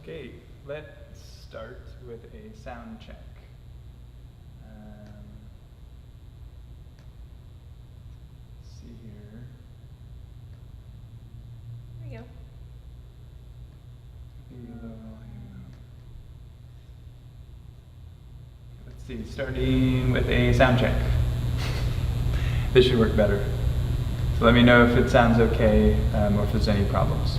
Okay, let's start with a sound check. Let's see here. There you go. Let's see, starting with a sound check. This should work better. So let me know if it sounds okay or if there's any problems.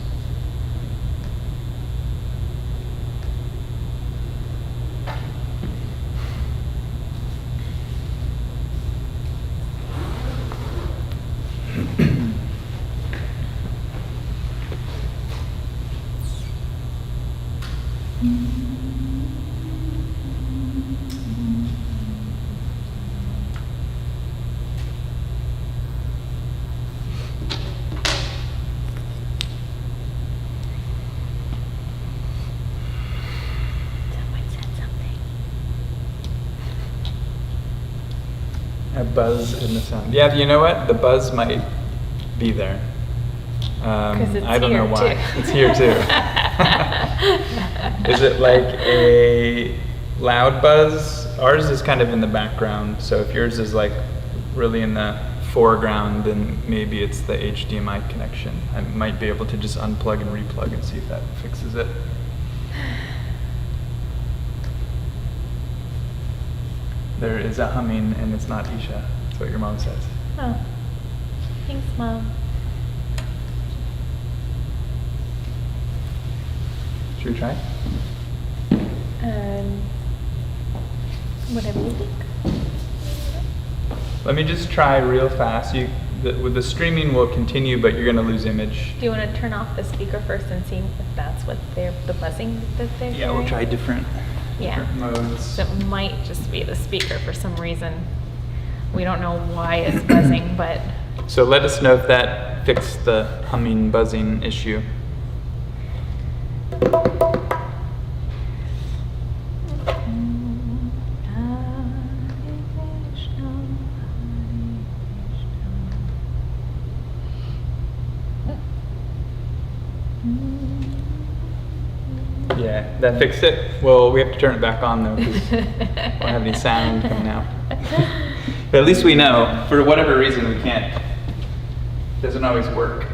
A buzz in the sound. Yeah, you know what? The buzz might be there. I don't know why. It's here too. Is it like a loud buzz? Ours is kind of in the background, so if yours is like really in the foreground, then maybe it's the HDMI connection. I might be able to just unplug and replug and see if that fixes it. There is a humming, and it's not Isha. That's what your mom says. Oh, thanks, Mom. Should we try? Whatever you think. Let me just try real fast. With the streaming will continue, but you're going to lose image. Do you want to turn off the speaker first and see if that's what the buzzing that they're Yeah, we'll try different modes. So it might just be the speaker for some reason. We don't know why it's buzzing, but... So let us know if that fixed the humming, buzzing issue. Yeah, that fixed it. Well, we have to turn it back on though, because we don't have any sound coming out. But at least we know, for whatever reason, we can't. It doesn't always work.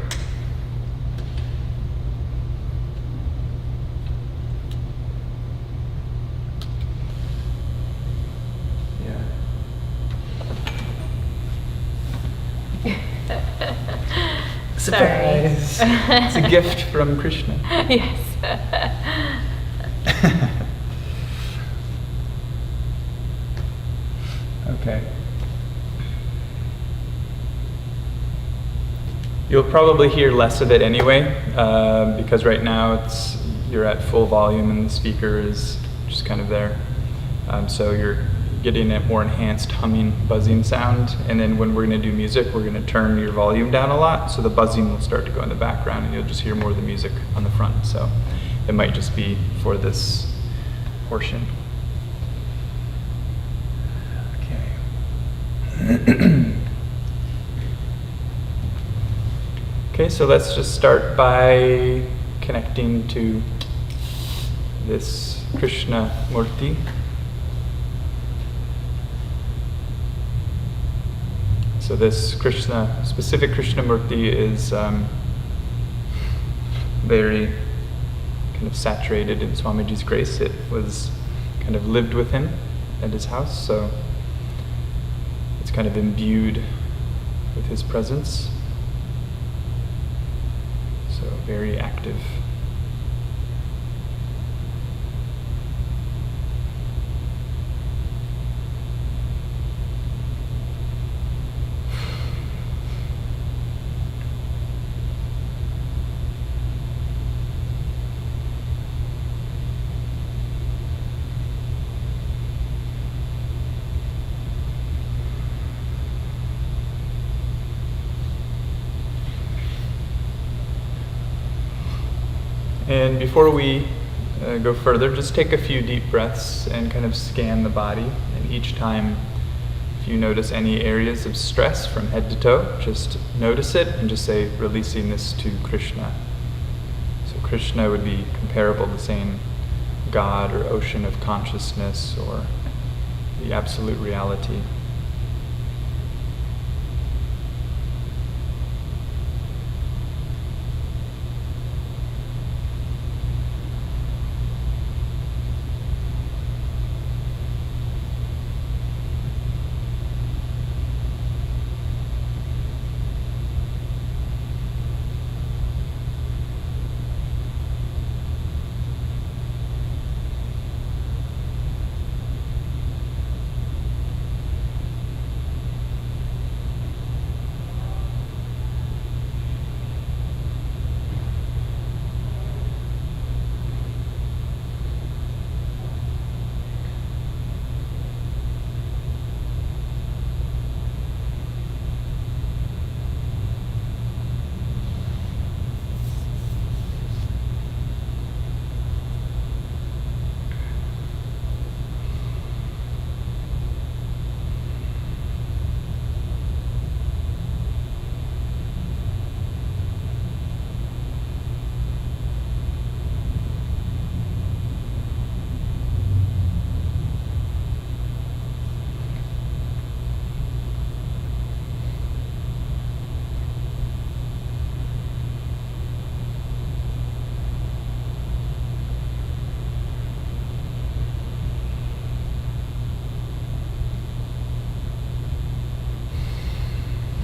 Surprise! It's a gift from Krishna. Yes. Okay. You'll probably hear less of it anyway, because right now you're at full volume and the speaker is just kind of there. So you're getting a more enhanced humming, buzzing sound, and then when we're going to do music, we're going to turn your volume down a lot, so the buzzing will start to go in the background, and you'll just hear more of the music on the front. So it might just be for this portion. Okay. Okay, so let's just start by connecting to this Krishna Murti. So this specific Krishna Murti is very kind of saturated in Swamiji's grace. It was kind of lived with him at his house, so it's kind of imbued with his presence. So very active. And before we go further, just take a few deep breaths and kind of scan the body. And each time, if you notice any areas of stress from head to toe, just notice it and just say, releasing this to Krishna. So Krishna would be comparable to saying God or ocean of consciousness or the absolute reality.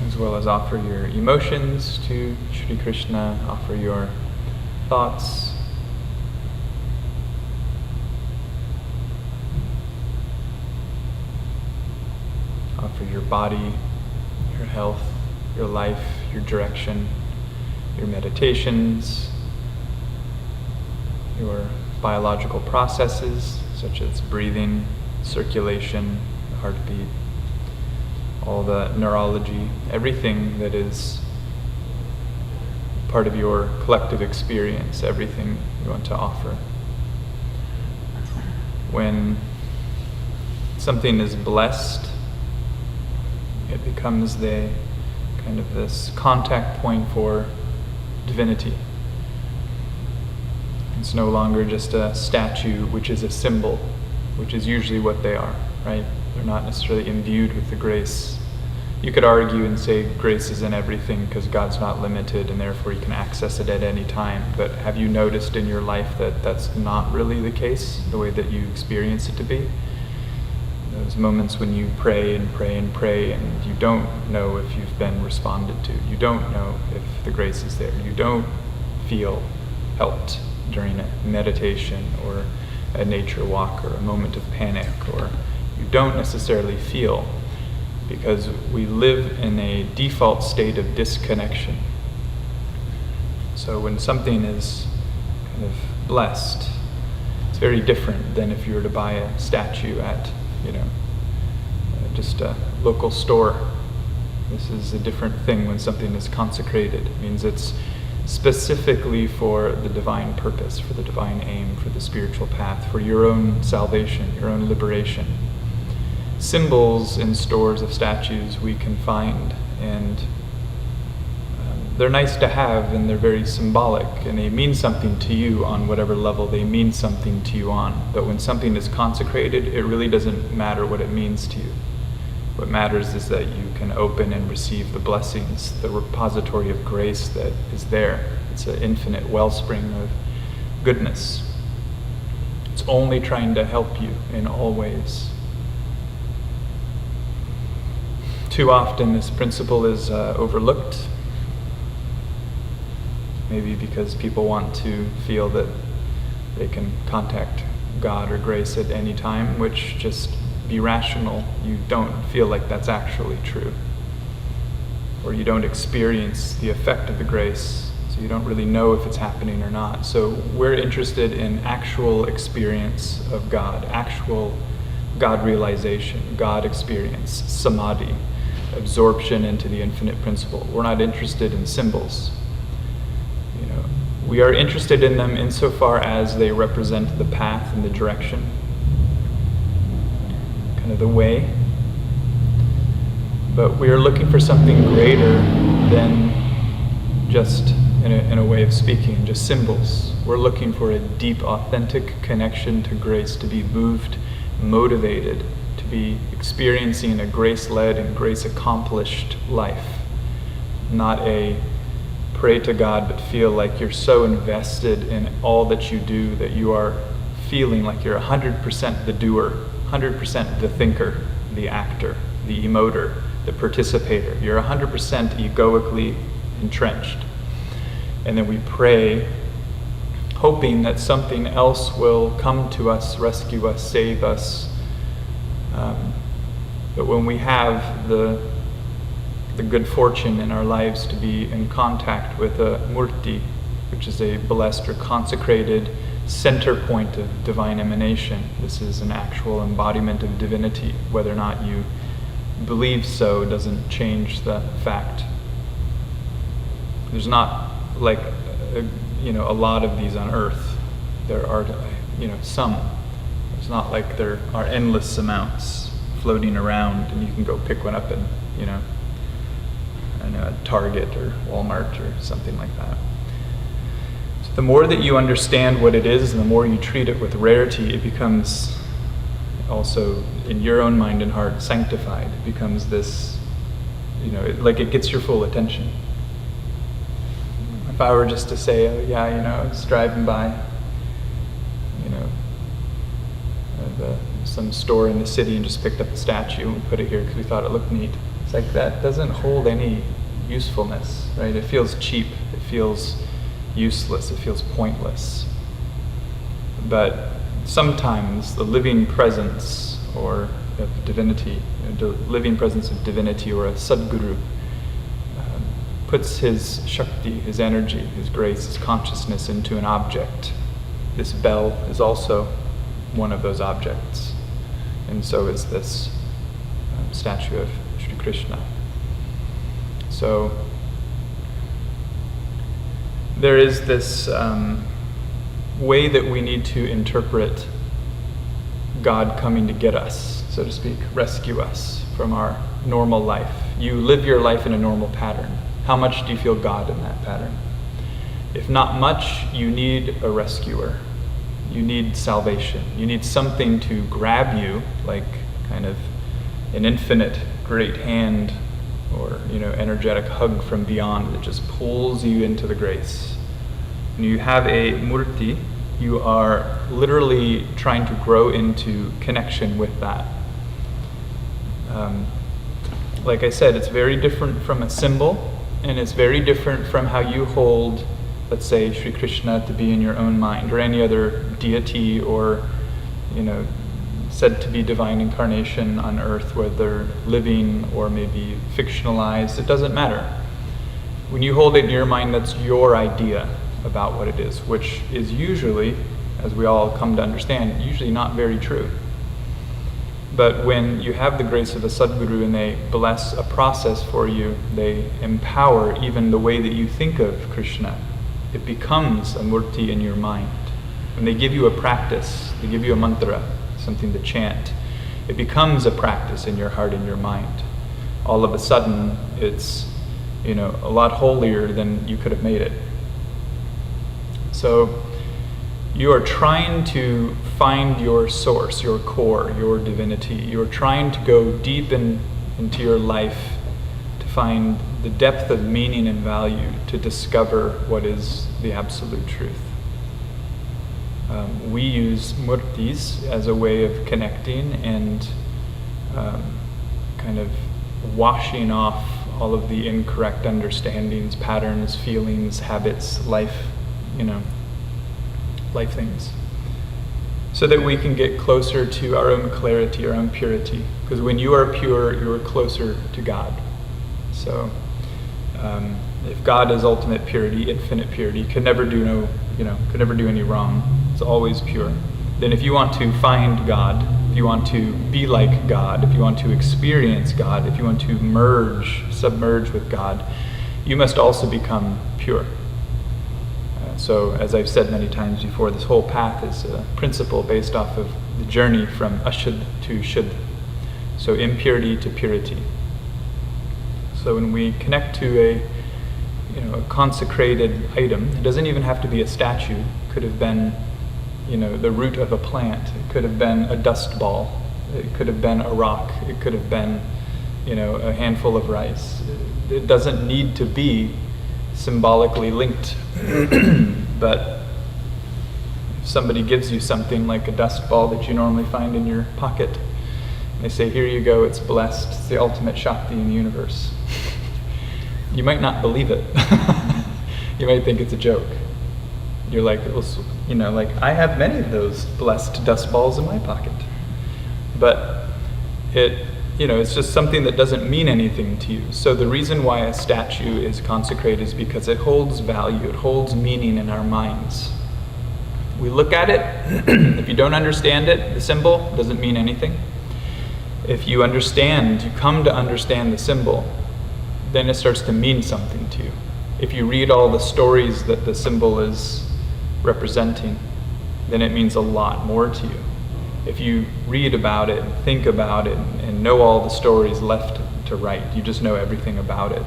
As well as offer your emotions to Shri Krishna, offer your thoughts. Offer your body, your health, your life, your direction, your meditations, your biological processes such as breathing, circulation, the heartbeat, all the neurology, everything that is part of your collective experience, everything you want to offer. When something is blessed, it becomes the kind of this contact point for divinity. It's no longer just a statue, which is a symbol, which is usually what they are, right? They're not necessarily imbued with the grace. You could argue and say grace is in everything because God's not limited and therefore you can access it at any time. But have you noticed in your life that that's not really the case, the way that you experience it to be? Those moments when you pray and pray and pray and you don't know if you've been responded to. You don't know if the grace is there. You don't feel helped during a meditation or a nature walk or a moment of panic, or you don't necessarily feel because we live in a default state of disconnection. So when something is kind of blessed, it's very different than if you were to buy a statue at, just a local store. This is a different thing when something is consecrated. It means it's specifically for the divine purpose, for the divine aim, for the spiritual path, for your own salvation, your own liberation. Symbols in stores of statues we can find, and they're nice to have, and they're very symbolic, and they mean something to you on whatever level they mean something to you on. But when something is consecrated, it really doesn't matter what it means to you. What matters is that you can open and receive the blessings, the repository of grace that is there. It's an infinite wellspring of goodness. It's only trying to help you in all ways. Too often this principle is overlooked. Maybe because people want to feel that they can contact God or grace at any time, which, just be rational, you don't feel like that's actually true. Or you don't experience the effect of the grace, so you don't really know if it's happening or not. So we're interested in actual experience of God, actual God realization, God experience, samadhi, absorption into the infinite principle. We're not interested in symbols. We are interested in them insofar as they represent the path and the direction, kind of the way. But we are looking for something greater than just, in a way of speaking, just symbols. We're looking for a deep, authentic connection to grace, to be moved, motivated, to be experiencing a grace-led and grace-accomplished life. Not a pray to God, but feel like you're so invested in all that you do that you are feeling like you're 100% the doer, 100% the thinker, the actor, the emoter, the participator. You're 100% egoically entrenched. And then we pray, hoping that something else will come to us, rescue us, save us. But when we have the good fortune in our lives to be in contact with a murti, which is a blessed or consecrated center point of divine emanation, this is an actual embodiment of divinity. Whether or not you believe so doesn't change the fact. There's not like a lot of these on earth. There are some. It's not like there are endless amounts floating around and you can go pick one up at Target or Walmart or something like that. So the more that you understand what it is and the more you treat it with rarity, it becomes also in your own mind and heart sanctified. It becomes this, it gets your full attention. If I were just to say, I was driving by, some store in the city and just picked up a statue and put it here because we thought it looked neat. It's like that doesn't hold any usefulness, right? It feels cheap. It feels useless. It feels pointless. But sometimes the living presence of divinity, the living presence of divinity or a Sadguru, puts his Shakti, his energy, his grace, his consciousness into an object. This bell is also one of those objects. And so is this statue of Sri Krishna. So there is this way that we need to interpret God coming to get us, so to speak, rescue us from our normal life. You live your life in a normal pattern. How much do you feel God in that pattern? If not much, you need a rescuer. You need salvation. You need something to grab you, like kind of an infinite great hand or energetic hug from beyond that just pulls you into the grace. When you have a murti, you are literally trying to grow into connection with that. Like I said, it's very different from a symbol, and it's very different from how you hold, let's say, Sri Krishna to be in your own mind, or any other deity or, said to be divine incarnation on earth, whether living or maybe fictionalized, it doesn't matter. When you hold it in your mind, that's your idea about what it is, which is usually, as we all come to understand, usually not very true. But when you have the grace of a Sadguru and they bless a process for you, they empower even the way that you think of Krishna. It becomes a murti in your mind. When they give you a practice, they give you a mantra, something to chant, it becomes a practice in your heart and your mind. All of a sudden, it's a lot holier than you could have made it. So you are trying to find your source, your core, your divinity. You're trying to go deep into your life to find the depth of meaning and value, to discover what is the absolute truth. We use murtis as a way of connecting and kind of washing off all of the incorrect understandings, patterns, feelings, habits, life things, so that we can get closer to our own clarity, our own purity. Because when you are pure, you are closer to God. So if God is ultimate purity, infinite purity, could never do any wrong, it's always pure. Then if you want to find God, if you want to be like God, if you want to experience God, if you want to submerge with God, you must also become pure. So as I've said many times before, this whole path is a principle based off of the journey from ashuddh to shuddh. So impurity to purity. So when we connect to a consecrated item. It doesn't even have to be a statue. It could have been, the root of a plant. It could have been a dust ball. It could have been a rock. It could have been, a handful of rice. It doesn't need to be symbolically linked. But if somebody gives you something like a dust ball that you normally find in your pocket, they say, here you go, it's blessed, it's the ultimate Shakti in the universe. You might not believe it. You might think it's a joke. You're like, I have many of those blessed dust balls in my pocket. But it's just something that doesn't mean anything to you. So the reason why a statue is consecrated is because it holds value, it holds meaning in our minds. We look at it, if you don't understand it, the symbol doesn't mean anything. If you come to understand the symbol, then it starts to mean something to you. If you read all the stories that the symbol is representing, then it means a lot more to you. If you read about it, think about it, and know all the stories left to right, you just know everything about it.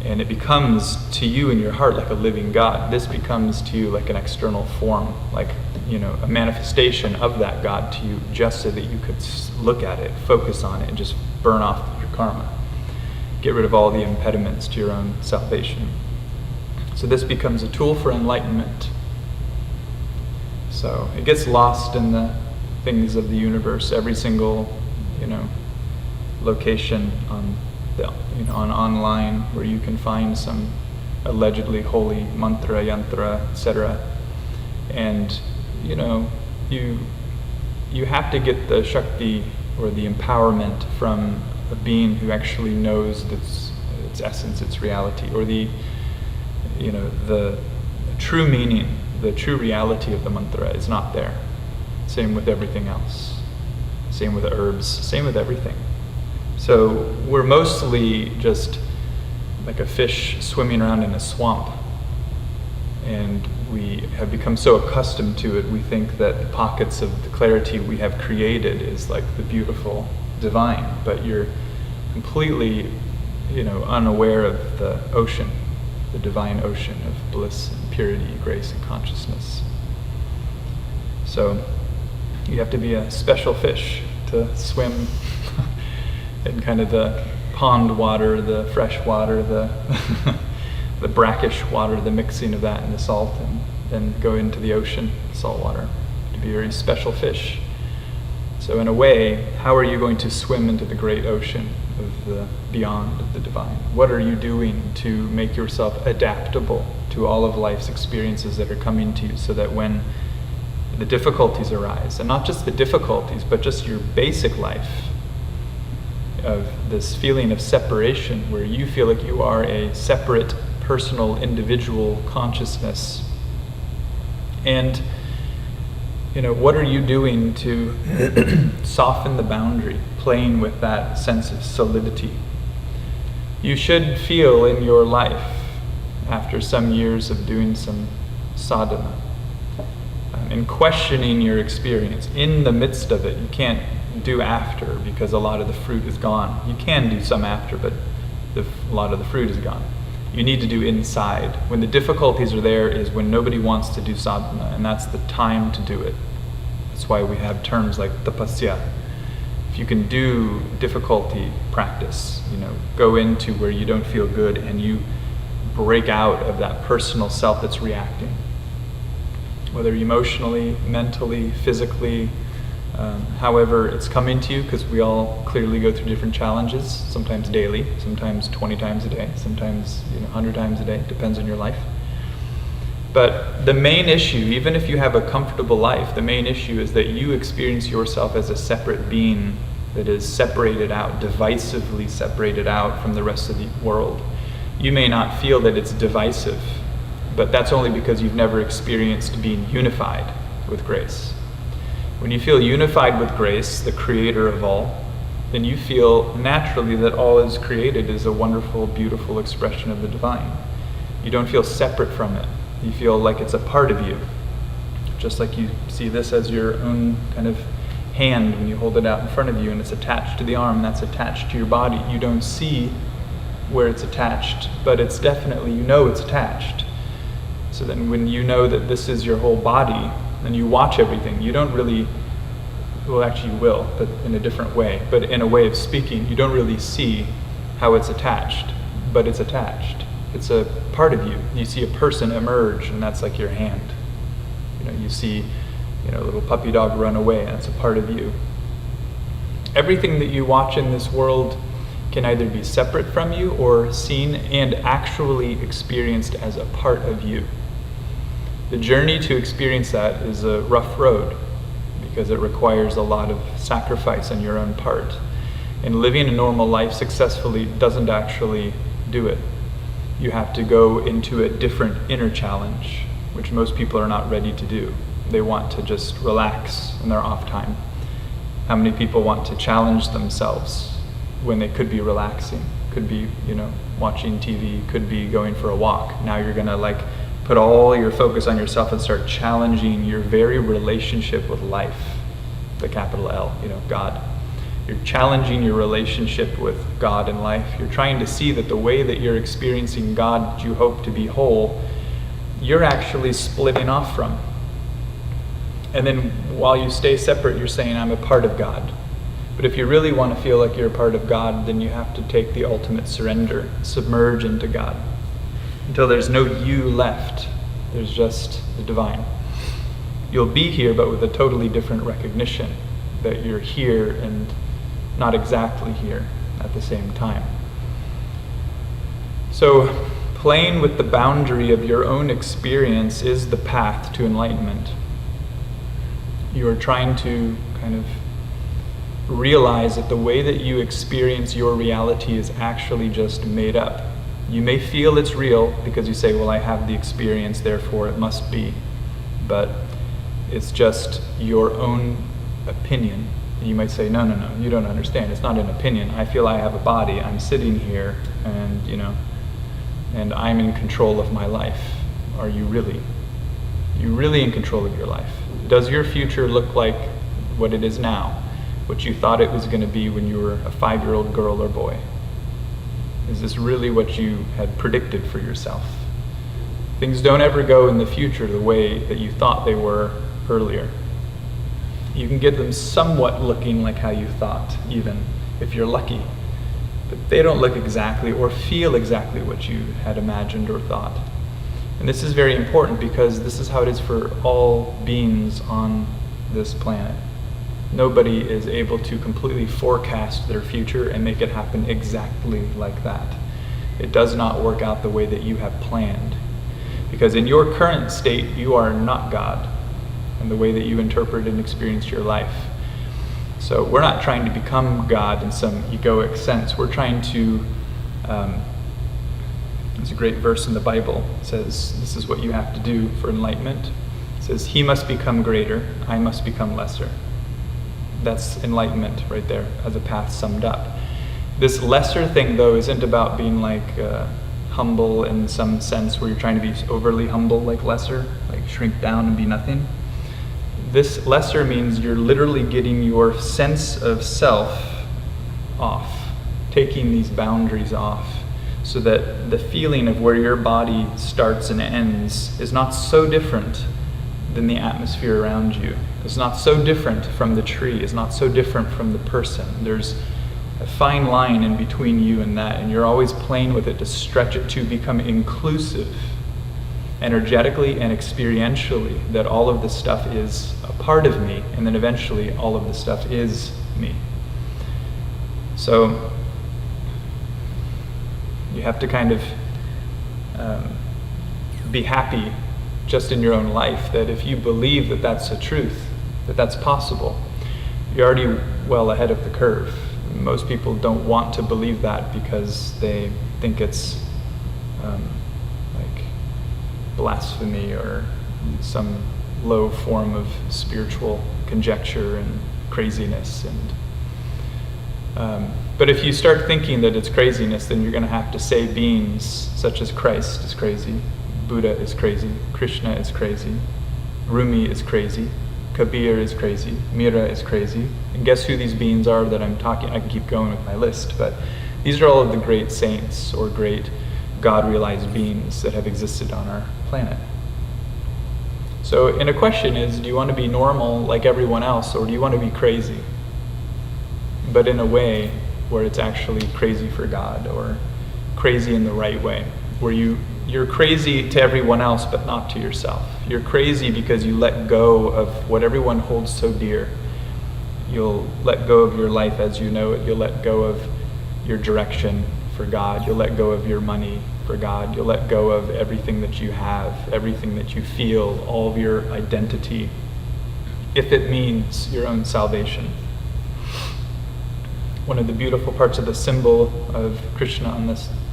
And it becomes to you in your heart like a living God. This becomes to you like an external form, like a manifestation of that God to you, just so that you could look at it, focus on it, and just burn off your karma. Get rid of all the impediments to your own salvation. So this becomes a tool for enlightenment. So it gets lost in the things of the universe. Every single, location on online where you can find some allegedly holy mantra, yantra, etc. And you have to get the Shakti or the empowerment from a being who actually knows its essence, its reality, or the true meaning, the true reality of the mantra is not there. Same with everything else. Same with herbs, same with everything. So we're mostly just like a fish swimming around in a swamp. And we have become so accustomed to it, we think that the pockets of the clarity we have created is like the beautiful divine, but you're completely, unaware of the ocean, the divine ocean of bliss and purity, grace and consciousness. So you have to be a special fish to swim in kind of the pond water, the fresh water, the the brackish water, the mixing of that and the salt, and then go into the ocean, salt water, to be a very special fish. So in a way, how are you going to swim into the great ocean of the beyond of the divine? What are you doing to make yourself adaptable to all of life's experiences that are coming to you, so that when the difficulties arise, and not just the difficulties, but just your basic life, of this feeling of separation, where you feel like you are a separate, personal, individual consciousness. And, what are you doing to soften the boundary, playing with that sense of solidity? You should feel in your life, after some years of doing some sadhana, and questioning your experience, in the midst of it. You can't do after, because a lot of the fruit is gone. You can do some after, but a lot of the fruit is gone. You need to do inside. When the difficulties are there is when nobody wants to do sadhana, and that's the time to do it. That's why we have terms like tapasya. If you can do difficulty practice, go into where you don't feel good and you break out of that personal self that's reacting. Whether emotionally, mentally, physically, however it's coming to you, because we all clearly go through different challenges, sometimes daily, sometimes 20 times a day, sometimes 100 times a day, depends on your life. But the main issue, even if you have a comfortable life, the main issue is that you experience yourself as a separate being that is separated out, divisively separated out from the rest of the world. You may not feel that it's divisive, but that's only because you've never experienced being unified with grace. When you feel unified with grace, the creator of all, then you feel naturally that all is created is a wonderful, beautiful expression of the divine. You don't feel separate from it. You feel like it's a part of you. Just like you see this as your own kind of hand when you hold it out in front of you and it's attached to the arm, and that's attached to your body. You don't see where it's attached, but it's definitely, you know it's attached. So then when you know that this is your whole body, and you watch everything, you don't really, well actually you will, but in a different way. But in a way of speaking, you don't really see how it's attached, but it's attached. It's a part of you. You see a person emerge, and that's like your hand. You see, a little puppy dog run away, and that's a part of you. Everything that you watch in this world can either be separate from you or seen and actually experienced as a part of you. The journey to experience that is a rough road because it requires a lot of sacrifice on your own part. And living a normal life successfully doesn't actually do it. You have to go into a different inner challenge, which most people are not ready to do. They want to just relax in their off time. How many people want to challenge themselves when they could be relaxing? Could be, watching TV, could be going for a walk. Now you're gonna put all your focus on yourself and start challenging your very relationship with life, the capital L, God. You're challenging your relationship with God and life. You're trying to see that the way that you're experiencing God that you hope to be whole, you're actually splitting off from. And then while you stay separate, you're saying, I'm a part of God. But if you really want to feel like you're a part of God, then you have to take the ultimate surrender, submerge into God. Until there's no you left, there's just the divine. You'll be here, but with a totally different recognition that you're here and not exactly here at the same time. So, playing with the boundary of your own experience is the path to enlightenment. You are trying to kind of realize that the way that you experience your reality is actually just made up. You may feel it's real because you say, well, I have the experience, therefore it must be. But it's just your own opinion. You might say, no, you don't understand. It's not an opinion. I feel I have a body. I'm sitting here and, and I'm in control of my life. Are you really? You're really in control of your life. Does your future look like what it is now? What you thought it was going to be when you were a 5-year-old girl or boy? Is this really what you had predicted for yourself? Things don't ever go in the future the way that you thought they were earlier. You can get them somewhat looking like how you thought, even if you're lucky. But they don't look exactly or feel exactly what you had imagined or thought. And this is very important because this is how it is for all beings on this planet. Nobody is able to completely forecast their future and make it happen exactly like that. It does not work out the way that you have planned. Because in your current state, you are not God in the way that you interpret and experience your life. So we're not trying to become God in some egoic sense. We're trying to, there's a great verse in the Bible. It says, this is what you have to do for enlightenment. It says, he must become greater, I must become lesser. That's enlightenment right there as a path summed up. This lesser thing, though, isn't about being humble in some sense where you're trying to be overly humble, like lesser, like shrink down and be nothing. This lesser means you're literally getting your sense of self off, taking these boundaries off, so that the feeling of where your body starts and ends is not so different than the atmosphere around you. It's not so different from the tree. It's not so different from the person. There's a fine line in between you and that, and you're always playing with it to stretch it to become inclusive, energetically and experientially, that all of this stuff is a part of me, and then eventually all of this stuff is me. So you have to kind of be happy just in your own life that if you believe that that's a truth, that that's possible, you're already well ahead of the curve. Most people don't want to believe that because they think it's like blasphemy or some low form of spiritual conjecture and craziness. But if you start thinking that it's craziness, then you're going to have to say beings such as Christ is crazy, Buddha is crazy, Krishna is crazy, Rumi is crazy, Kabir is crazy, Mira is crazy. And guess who these beings are that I'm talking? I can keep going with my list, but These are all of the great saints or great God-realized beings that have existed on our planet. So, and a question is, do you want to be normal like everyone else, or do you want to be crazy? But in a way where it's actually crazy for God, or crazy in the right way, where you're crazy to everyone else but not to yourself. You're crazy because you let go of what everyone holds so dear. You'll let go of your life as you know it. You'll let go of your direction for God. You'll let go of your money for God. You'll let go of everything that you have, everything that you feel, all of your identity, if it means your own salvation. One of the beautiful parts of the symbol of Krishna on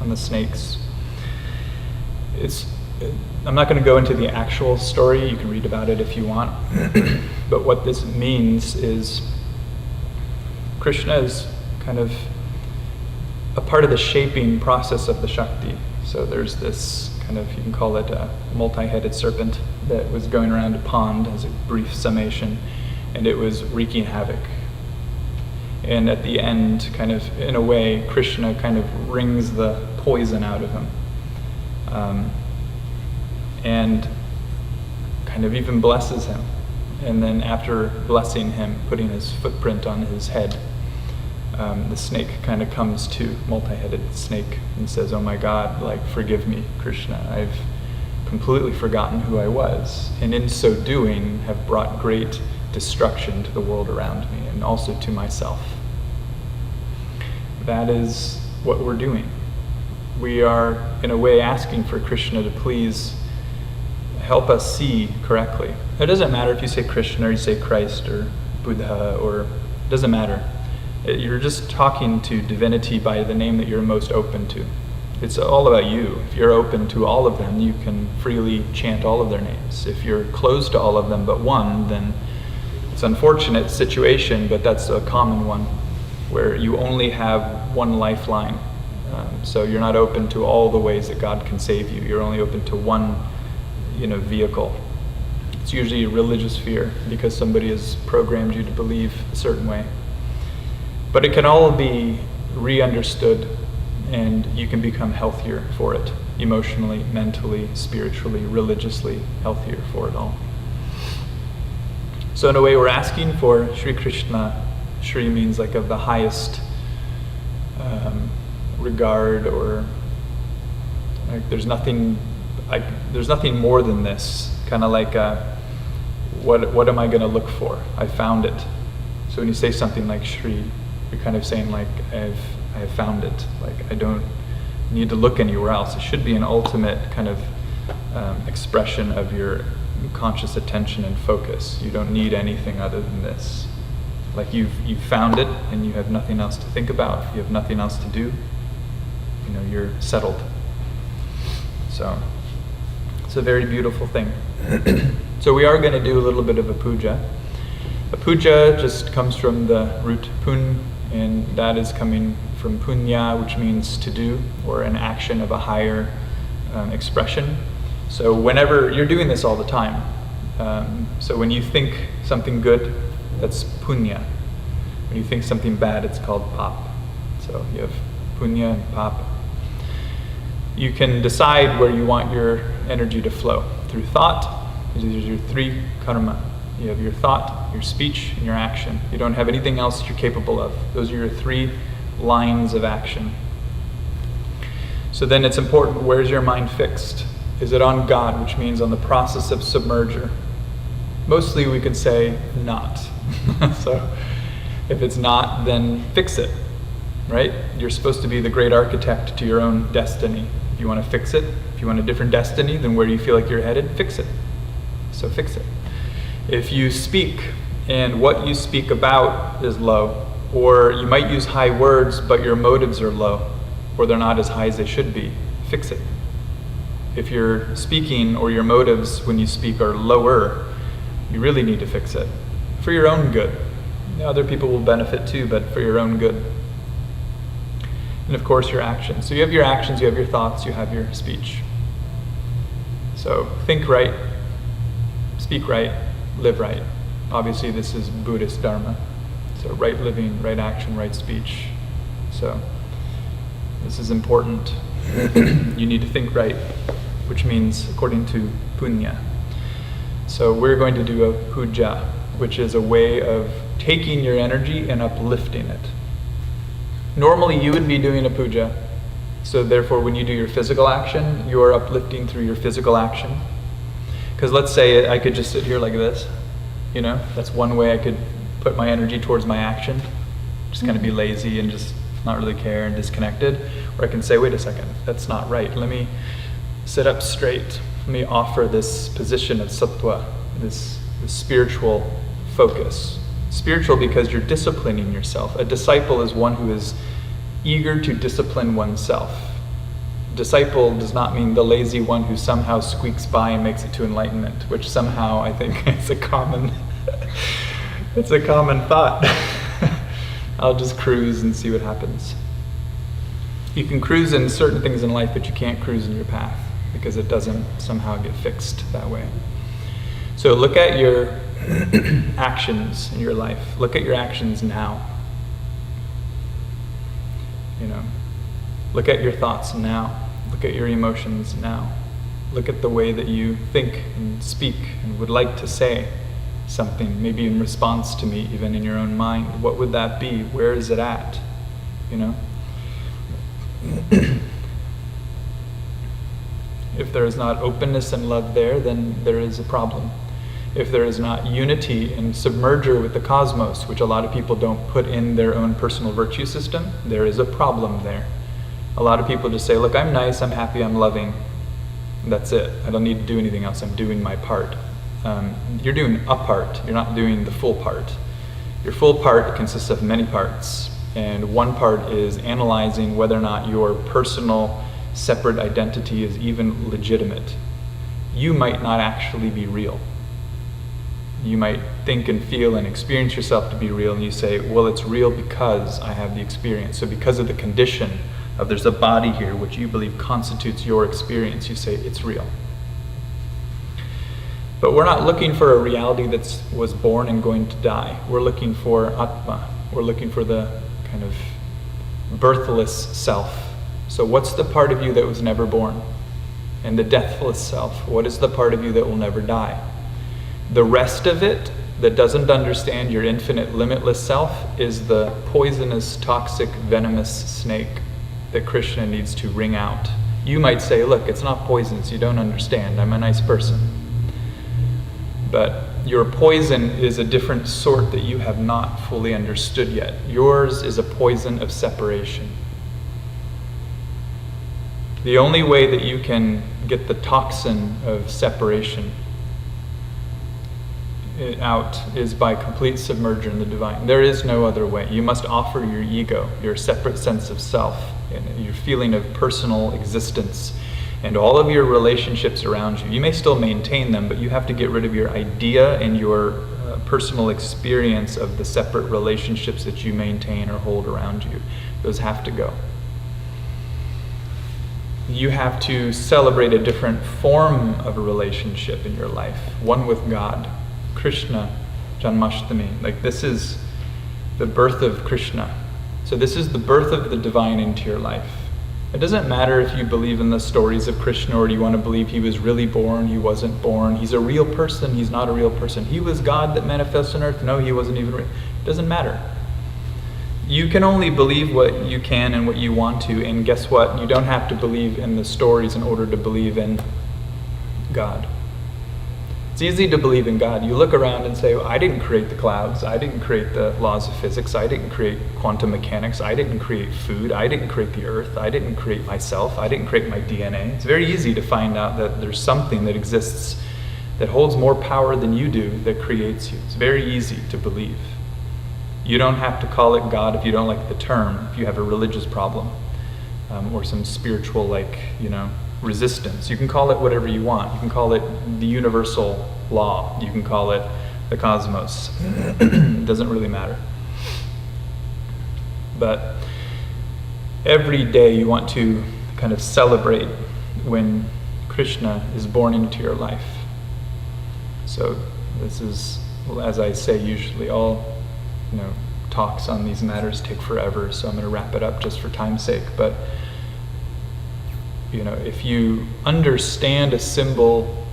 the snakes, I'm not going to go into the actual story. You can read about it if you want. But what this means is Krishna is kind of a part of the shaping process of the Shakti. So there's this kind of, you can call it a multi-headed serpent that was going around a pond as a brief summation, and it was wreaking havoc. And at the end, kind of, in a way, Krishna kind of wrings the poison out of him. And kind of even blesses him. And then after blessing him, putting his footprint on his head, the snake kind of comes to, multi-headed snake, and says, "Oh my God, like, forgive me, Krishna. I've completely forgotten who I was. And in so doing, have brought great destruction to the world around me and also to myself." That is what we're doing. We are, in a way, asking for Krishna to please help us see correctly. It doesn't matter if you say Krishna or you say Christ or Buddha, or it doesn't matter. You're just talking to divinity by the name that you're most open to. It's all about you. If you're open to all of them, you can freely chant all of their names. If you're closed to all of them but one, then it's an unfortunate situation, but that's a common one, where you only have one lifeline. So you're not open to all the ways that God can save you. You're only open to one, vehicle. It's usually a religious fear because somebody has programmed you to believe a certain way. But it can all be re-understood, and you can become healthier for it, emotionally, mentally, spiritually, religiously, healthier for it all. So in a way, we're asking for Sri Krishna. Shri means like of the highest regard, or like there's nothing more than this. Kind of like what am I going to look for? I found it. So when you say something like Shri, you're kind of saying like I have found it. Like I don't need to look anywhere else. It should be an ultimate kind of expression of your conscious attention and focus. You don't need anything other than this. Like you've found it, and you have nothing else to think about. You have nothing else to do. You're settled. So it's a very beautiful thing. So we are going to do a little bit of a puja. A puja just comes from the root pun, and that is coming from punya, which means to do, or an action of a higher expression. So whenever you're doing this all the time, so when you think something good, that's punya. When you think something bad, it's called pap. So you have punya and pap. You can decide where you want your energy to flow. Through thought, these are your three karma. You have your thought, your speech, and your action. You don't have anything else that you're capable of. Those are your three lines of action. So then it's important, where's your mind fixed? Is it on God, which means on the process of submerger? Mostly we could say not. So if it's not, then fix it, right? You're supposed to be the great architect to your own destiny. If you want to fix it, if you want a different destiny, then where do you feel like you're headed? Fix it. So fix it. If you speak and what you speak about is low, or you might use high words but your motives are low, or they're not as high as they should be, fix it. If you're speaking or your motives when you speak are lower, you really need to fix it for your own good. Other people will benefit too, but for your own good. And of course your actions. So you have your actions, you have your thoughts, you have your speech. So think right, speak right, live right. Obviously this is Buddhist Dharma. So right living, right action, right speech. So This is important. You need to think right, which means according to punya. So we're going to do a puja, which is a way of taking your energy and uplifting it. Normally you would be doing a puja, so therefore when you do your physical action, you're uplifting through your physical action. Because let's say I could just sit here like this, that's one way I could put my energy towards my action, just kind of be lazy and just not really care and disconnected. Or I can say, wait a second, that's not right. Let me sit up straight. Let me offer this position of sattva, this spiritual focus. Spiritual because you're disciplining yourself. A disciple is one who is eager to discipline oneself. Disciple does not mean the lazy one who somehow squeaks by and makes it to enlightenment, which somehow I think is a common thought. I'll just cruise and see what happens. You can cruise in certain things in life, but you can't cruise in your path because it doesn't somehow get fixed that way. So look at your actions in your life. Look at your actions now. Look at your thoughts now. Look at your emotions now. Look at the way that you think and speak and would like to say something, maybe in response to me, even in your own mind. What would that be? Where is it at? If there is not openness and love there, then there is a problem. If there is not unity and submerger with the cosmos, which a lot of people don't put in their own personal virtue system, there is a problem there. A lot of people just say, look, I'm nice, I'm happy, I'm loving. That's it. I don't need to do anything else. I'm doing my part. You're doing a part. You're not doing the full part. Your full part consists of many parts. And one part is analyzing whether or not your personal separate identity is even legitimate. You might not actually be real. You might think and feel and experience yourself to be real, and you say, well, it's real because I have the experience. So because of the condition of there's a body here which you believe constitutes your experience, you say it's real. But we're not looking for a reality that was born and going to die. We're looking for Atma. We're looking for the kind of birthless self. So what's the part of you that was never born? And the deathless self, what is the part of you that will never die? The rest of it that doesn't understand your infinite, limitless self is the poisonous, toxic, venomous snake that Krishna needs to wring out. You might say, look, it's not poisonous, you don't understand, I'm a nice person. But your poison is a different sort that you have not fully understood yet. Yours is a poison of separation. The only way that you can get the toxin of separation out is by complete submersion in the divine. There is no other way. You must offer your ego, your separate sense of self, and your feeling of personal existence, and all of your relationships around you. You may still maintain them, but you have to get rid of your idea and your personal experience of the separate relationships that you maintain or hold around you. Those have to go. You have to celebrate a different form of a relationship in your life, one with God. Krishna, Janmashtami, like this is the birth of Krishna. So this is the birth of the divine into your life. It doesn't matter if you believe in the stories of Krishna or do you want to believe he was really born, he wasn't born, he's a real person, he's not a real person. He was God that manifests on earth, no, he wasn't even real. It doesn't matter. You can only believe what you can and what you want to, and guess what? You don't have to believe in the stories in order to believe in God. It's easy to believe in God. You look around and say, well, I didn't create the clouds, I didn't create the laws of physics, I didn't create quantum mechanics, I didn't create food, I didn't create the earth, I didn't create myself, I didn't create my DNA. It's very easy to find out that there's something that exists that holds more power than you do that creates you. It's very easy to believe. You don't have to call it God if you don't like the term, if you have a religious problem or some spiritual resistance. You can call it whatever you want. You can call it the universal law. You can call it the cosmos. It doesn't really matter. But every day you want to kind of celebrate when Krishna is born into your life. So this is, as I say, usually all talks on these matters take forever, so I'm going to wrap it up just for time's sake. But if you understand a symbol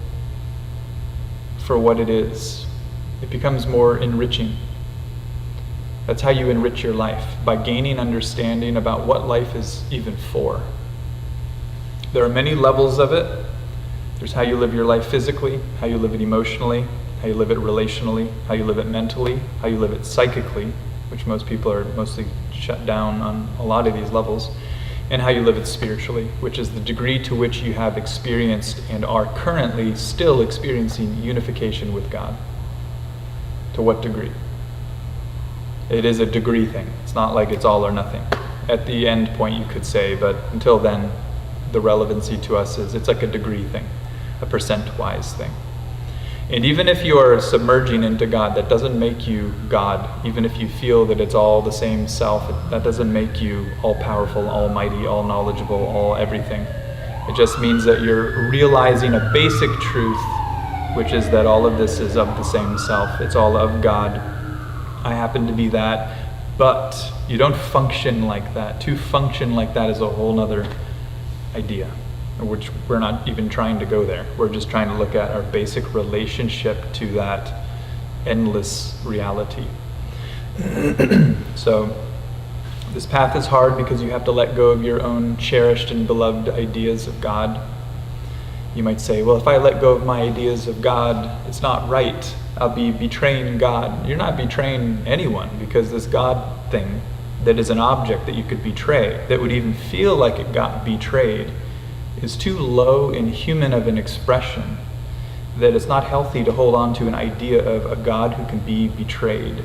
for what it is, it becomes more enriching. That's how you enrich your life, by gaining understanding about what life is even for. There are many levels of it. There's how you live your life physically, how you live it emotionally, how you live it relationally, how you live it mentally, how you live it psychically, which most people are mostly shut down on a lot of these levels, and how you live it spiritually, which is the degree to which you have experienced and are currently still experiencing unification with God. To what degree? It is a degree thing. It's not like it's all or nothing. At the end point you could say, but until then, the relevancy to us is it's like a degree thing, a percent-wise thing. And even if you are submerging into God, that doesn't make you God. Even if you feel that it's all the same self, that doesn't make you all-powerful, almighty, all-knowledgeable, all everything. It just means that you're realizing a basic truth, which is that all of this is of the same self. It's all of God. I happen to be that, but you don't function like that. To function like that is a whole other idea, which we're not even trying to go there. We're just trying to look at our basic relationship to that endless reality. So this path is hard because you have to let go of your own cherished and beloved ideas of God. You might say, well, if I let go of my ideas of God, it's not right. I'll be betraying God. You're not betraying anyone, because this God thing that is an object that you could betray, that would even feel like it got betrayed, is too low and human of an expression that it's not healthy to hold on to an idea of a God who can be betrayed.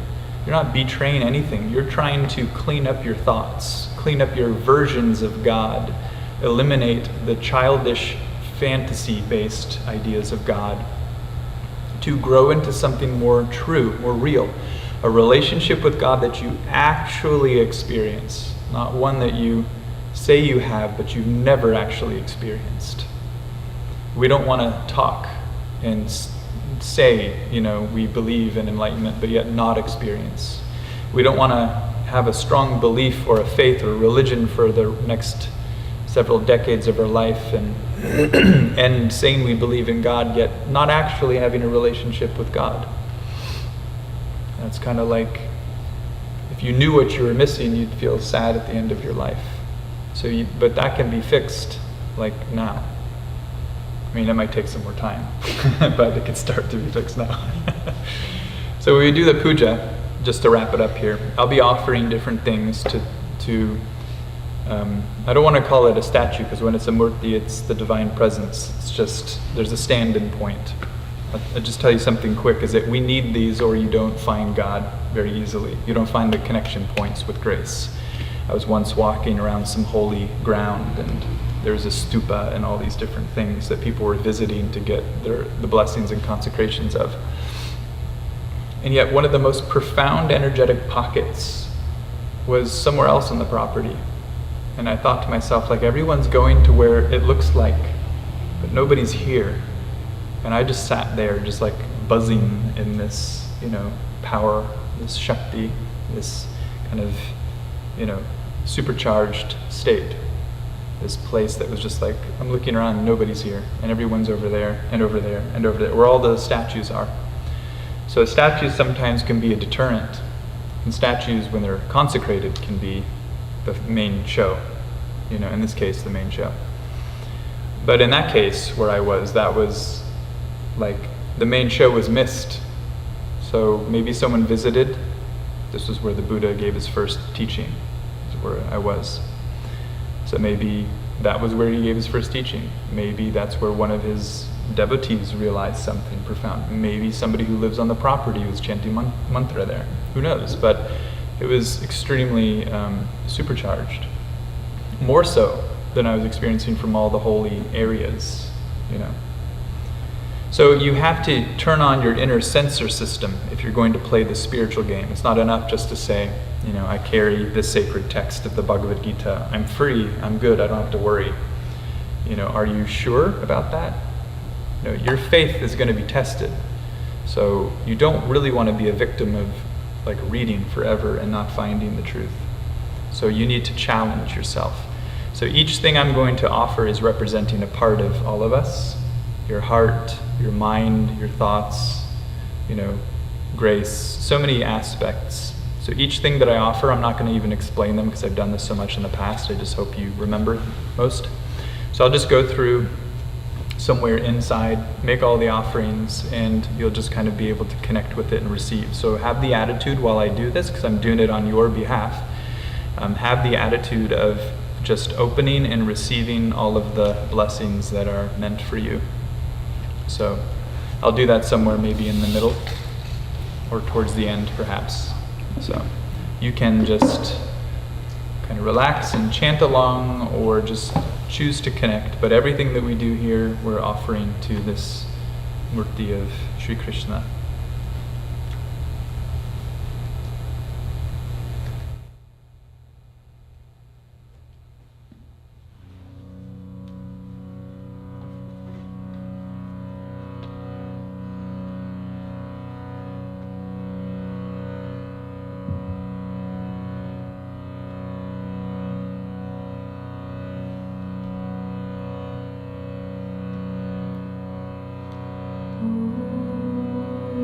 You're not betraying anything. You're trying to clean up your thoughts, clean up your versions of God, eliminate the childish fantasy-based ideas of God, to grow into something more true, more real, a relationship with God that you actually experience, not one that you say you have, but you've never actually experienced. We don't want to talk and say, we believe in enlightenment, but yet not experience. We don't want to have a strong belief or a faith or a religion for the next several decades of our life and saying we believe in God, yet not actually having a relationship with God. That's kind of like if you knew what you were missing, you'd feel sad at the end of your life. But that can be fixed, like now. I mean, it might take some more time, but it can start to be fixed now. So when we do the puja, just to wrap it up here, I'll be offering different things to I don't want to call it a statue, because when it's a murti, it's the divine presence. It's just, there's a stand-in point. I'll just tell you something quick, is that we need these or you don't find God very easily. You don't find the connection points with grace. I was once walking around some holy ground, and there was a stupa and all these different things that people were visiting to get the blessings and consecrations of. And yet one of the most profound energetic pockets was somewhere else on the property. And I thought to myself, like, everyone's going to where it looks like, but nobody's here. And I just sat there, just like buzzing in this, power, this shakti, this kind of, supercharged state. This place that was just like, I'm looking around and nobody's here, and everyone's over there, and over there, and over there, where all the statues are. So statues sometimes can be a deterrent, and statues, when they're consecrated, can be the main show, in this case, the main show. But in that case, where I was, that was like, the main show was missed. So maybe someone visited. This was where the Buddha gave his first teaching. This is where I was. So maybe that was where he gave his first teaching. Maybe that's where one of his devotees realized something profound. Maybe somebody who lives on the property was chanting mantra there. Who knows? But it was extremely supercharged. More so than I was experiencing from all the holy areas, So you have to turn on your inner sensor system if you're going to play the spiritual game. It's not enough just to say, I carry this sacred text of the Bhagavad Gita. I'm free, I'm good, I don't have to worry. Are you sure about that? Your faith is going to be tested. So you don't really want to be a victim of reading forever and not finding the truth. So you need to challenge yourself. So each thing I'm going to offer is representing a part of all of us. Your heart, your mind, your thoughts, grace, so many aspects. So each thing that I offer, I'm not going to even explain them because I've done this so much in the past. I just hope you remember most. So I'll just go through somewhere inside, make all the offerings, and you'll just kind of be able to connect with it and receive. So have the attitude while I do this, because I'm doing it on your behalf, have the attitude of just opening and receiving all of the blessings that are meant for you. So I'll do that somewhere maybe in the middle or towards the end perhaps. So you can just kind of relax and chant along or just choose to connect. But everything that we do here, we're offering to this Murti of Sri Krishna. Om. Om. Om. Om. Om. Om. Om. Om.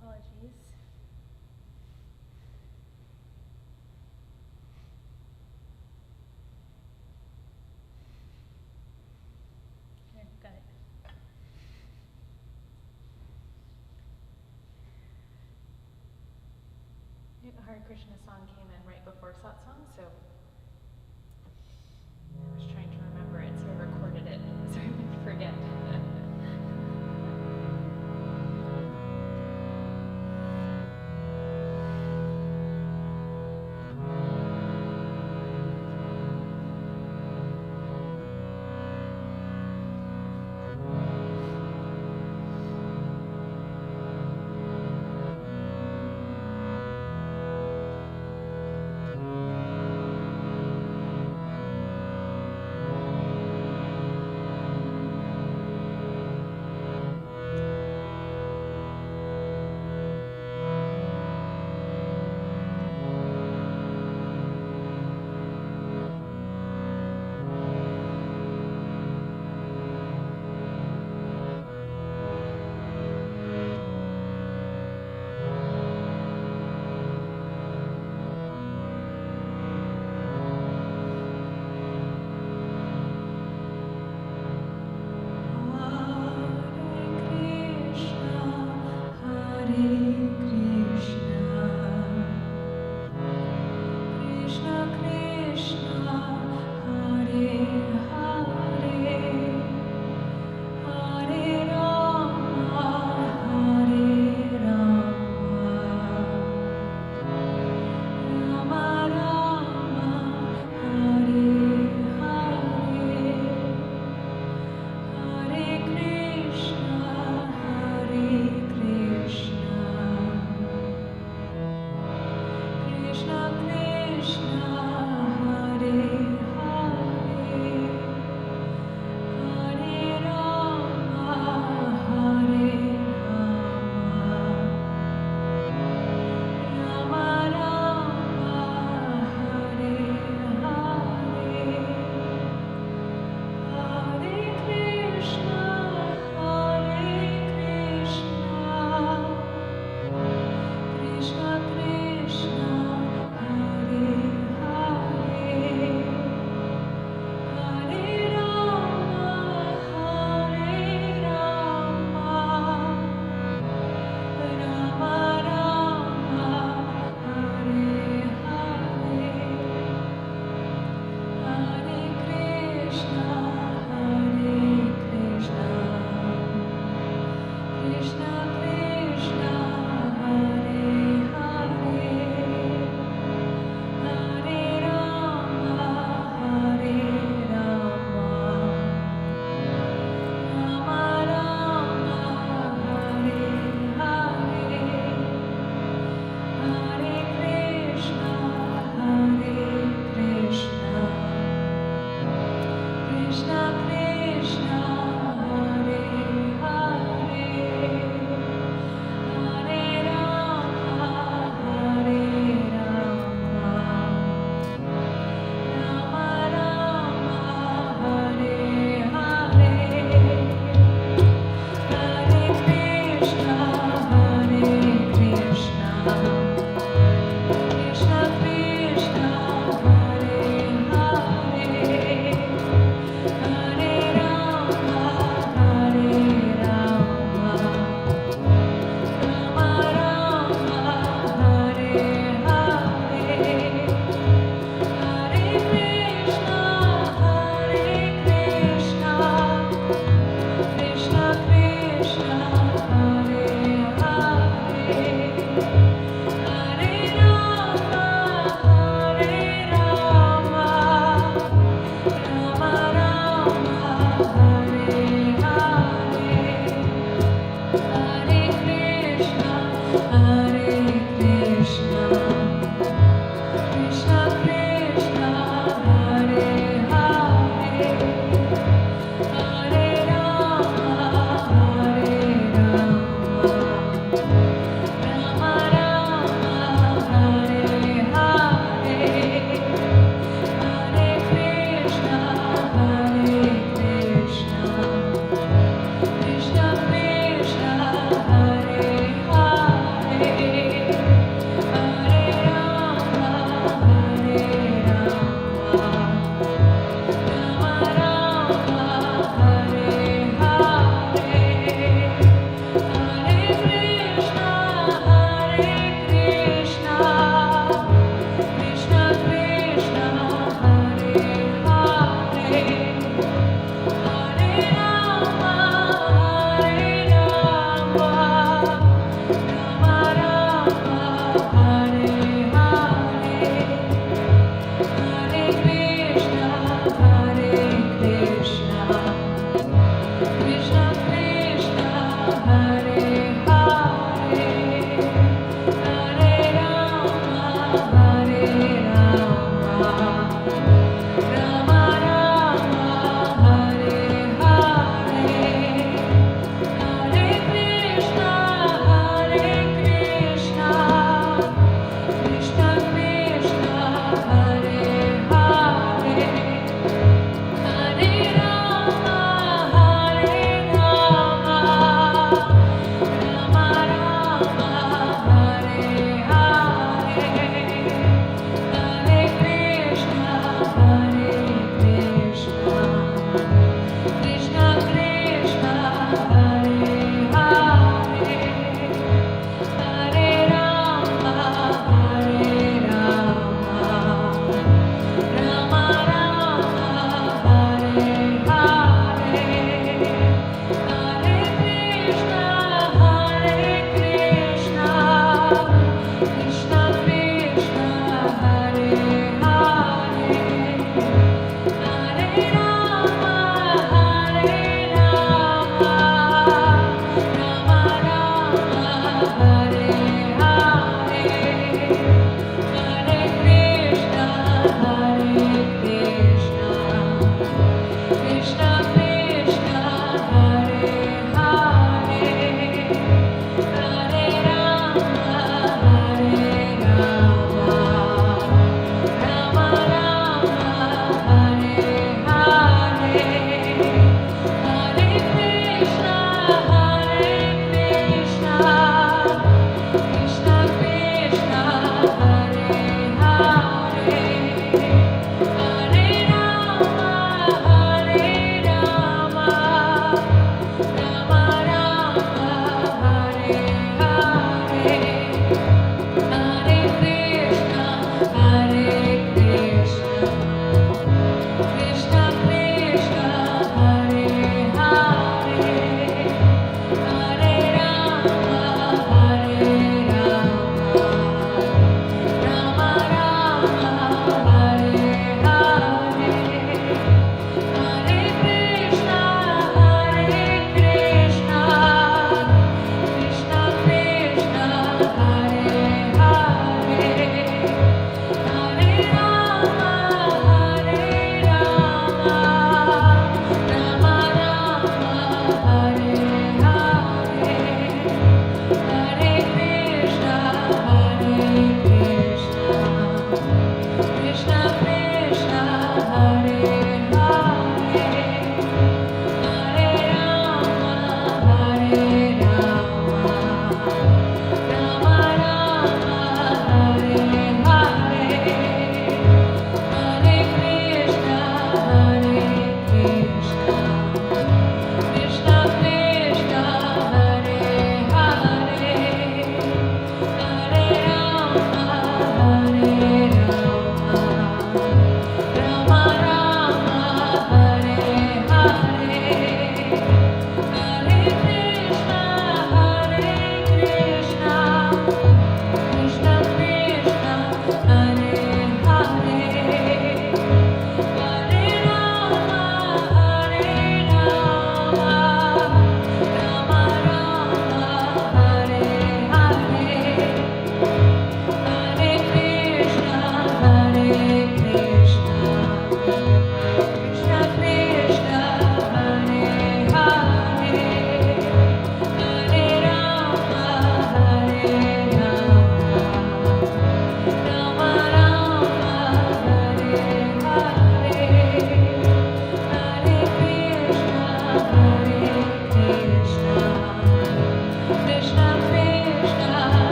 Apologies. Here, got it. The Hare Krishna song came in right before Satsang, so I was trying to remember it, so I recorded it so I wouldn't forget.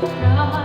Govinda,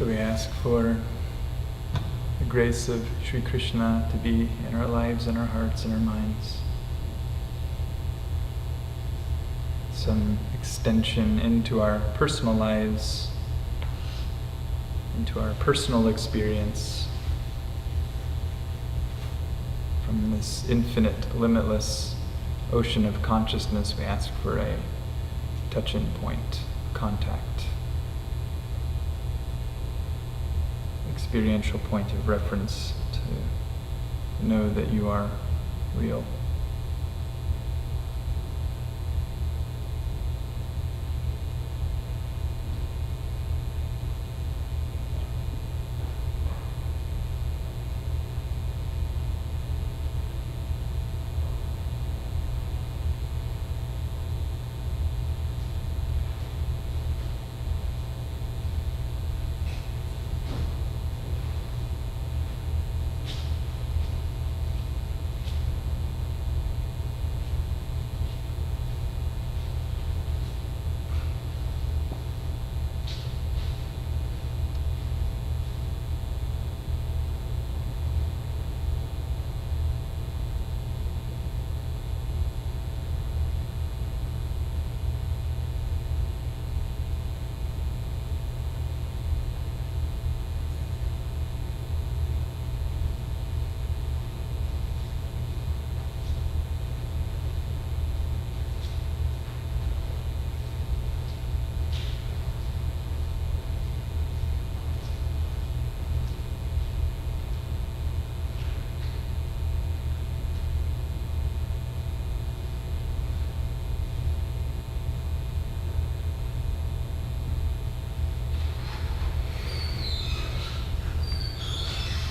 So we ask for the grace of Sri Krishna to be in our lives, in our hearts, in our minds. Some extension into our personal lives, into our personal experience. From this infinite, limitless ocean of consciousness, we ask for a touch-in point, contact. Experiential point of reference to know that you are real.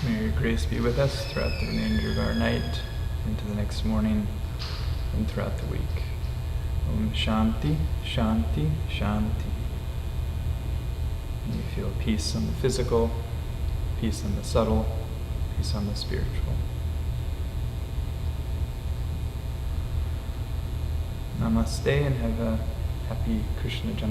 May your grace be with us throughout the remainder of our night, into the next morning, and throughout the week. Om Shanti, Shanti, Shanti. And you feel peace on the physical, peace on the subtle, peace on the spiritual. Namaste, and have a happy Krishna Janmashtami.